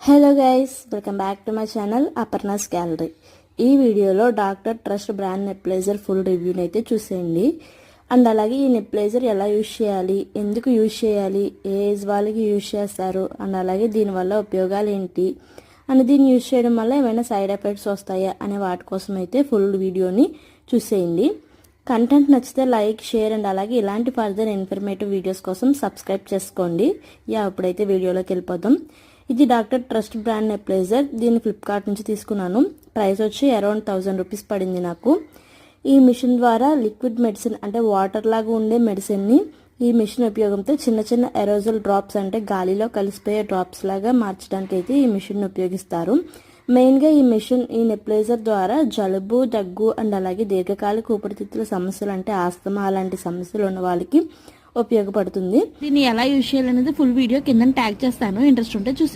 Hello guys, welcome back to my channel Aparna's gallery. ఈ వీడియోలో doctor trust brand nebulizer full రివ్యూని అయితే చూసేయండి. అండ్ అలాగే ఈ నెప్లైజర్ ఎలా యూజ్ చేయాలి, ఎందుకు యూజ్ చేయాలి, ఏ ఏజ్ వాళ్ళకి యూజ్ చేస్తారు, అండ్ అలాగే దీనివల్ల ఉపయోగాలు ఏంటి, అండ్ దీన్ని యూజ్ చేయడం వల్ల ఏమైనా సైడ్ ఎఫెక్ట్స్ వస్తాయా అనే వాటి కోసం అయితే ఫుల్ వీడియోని చూసేయండి. కంటెంట్ నచ్చితే లైక్, షేర్ అండ్ అలాగే ఇలాంటి ఫర్దర్ ఇన్ఫర్మేటివ్ వీడియోస్ కోసం సబ్స్క్రైబ్ చేసుకోండి. ఇప్పుడైతే వీడియోలోకి వెళ్ళిపోదాం. ఇది డాక్టర్ ట్రస్ట్ బ్రాండ్ నెప్లైజర్. దీన్ని ఫ్లిప్కార్ట్ నుంచి తీసుకున్నాను. ప్రైస్ వచ్చి అరౌండ్ 1000 రూపీస్ పడింది నాకు. ఈ మిషన్ ద్వారా లిక్విడ్ మెడిసిన్ అంటే వాటర్ లాగా ఉండే మెడిసిన్ని ఈ మిషన్ ఉపయోగంతో చిన్న చిన్న ఎరోజల్ డ్రాప్స్ అంటే గాలిలో కలిసిపోయే డ్రాప్స్ లాగా మార్చడానికి అయితే ఈ మిషన్ ఉపయోగిస్తారు. మెయిన్గా ఈ నెప్లైజర్ ద్వారా జలుబు, దగ్గు అండ్ అలాగే దీర్ఘకాలిక ఊపిరితిత్తుల సమస్యలు అంటే ఆస్తమా అలాంటి సమస్యలు ఉన్న వాళ్ళకి ఉపయోగపడుతుంది. దీన్ని ఎలా యూజ్ చేయాలనేది ఫుల్ వీడియో కింద ట్యాగ్ చేస్తాను. ఇంట్రెస్ట్ ఉంటే చూసే